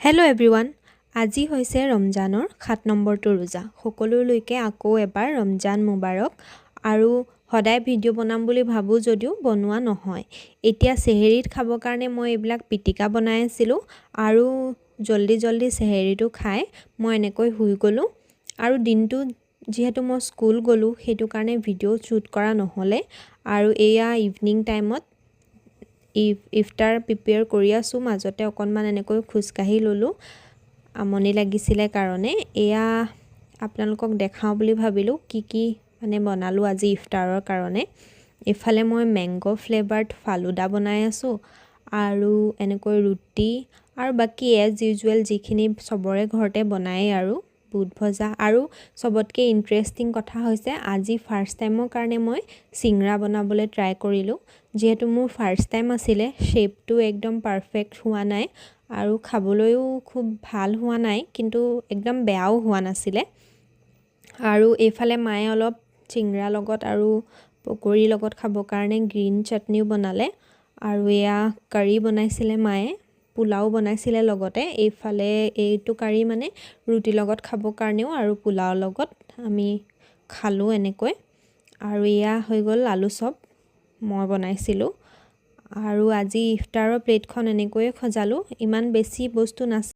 Hello' everyone, আজি হৈছে ৰমজানৰ 7 নম্বৰটো ৰোজা। সকলোলৈকে আকৌ এবাৰ ৰমজান মুবাৰক। আৰু সদায় ভিডিঅ' বনাম বুলি ভাবোঁ যদিও বনোৱা নহয়। এতিয়া চেহেৰীত খাবৰ কাৰণে মই এইবিলাক পিটিকা বনাই আছিলোঁ আৰু জল্দি চেহেৰীটো খাই মই এনেকৈ শুই গ'লোঁ। আৰু দিনটো যিহেতু মই স্কুল গ'লোঁ সেইটো কাৰণে ভিডিঅ' শ্বুট কৰা নহ'লে। আৰু এয়া ইভিনিং টাইমত ইফতাৰ প্ৰিপেয়াৰ কৰি আছোঁ। মাজতে অকণমান এনেকৈ খোজকাঢ়ি ল'লোঁ, আমনি লাগিছিলে কাৰণে। এয়া আপোনালোকক দেখাওঁ বুলি ভাবিলোঁ কি মানে বনালোঁ আজি ইফতাৰৰ কাৰণে। এইফালে মই মেংগ' ফ্লেভাৰ্ড ফালুদা বনাই আছোঁ আৰু এনেকৈ ৰুটি আৰু বাকী এজ ইউজুৱেল যিখিনি চবৰে ঘৰতে বনায়েই আৰু বুট ভজা। আৰু চবতকৈ ইণ্টাৰেষ্টিং কথা হৈছে আজি ফাৰ্ষ্ট টাইমৰ কাৰণে মই চিংৰা বনাবলৈ ট্ৰাই কৰিলোঁ। যিহেতু মোৰ ফাৰ্ষ্ট টাইম আছিলে, শ্বেপটো একদম পাৰফেক্ট হোৱা নাই আৰু খাবলৈও খুব ভাল হোৱা নাই, কিন্তু একদম বেয়াও হোৱা নাছিলে। আৰু এইফালে মায়ে অলপ চিংৰা লগত আৰু পকৰীৰ লগত খাবৰ কাৰণে গ্ৰীণ চাটনিও বনালে। আৰু এয়া কাৰী বনাইছিলে মায়ে, পোলাও বনাইছিলে লগতে। এইফালে এইটো কাৰী মানে ৰুটিৰ লগত খাবৰ কাৰণেও আৰু পোলাওৰ লগত আমি খালোঁ এনেকৈ। আৰু এয়া হৈ গ'ল আলু চপ মই বনাইছিলোঁ। আৰু আজি ইফতাৰৰ প্লেটখন এনেকৈয়ে সজালোঁ। ইমান বেছি বস্তু নাছিল।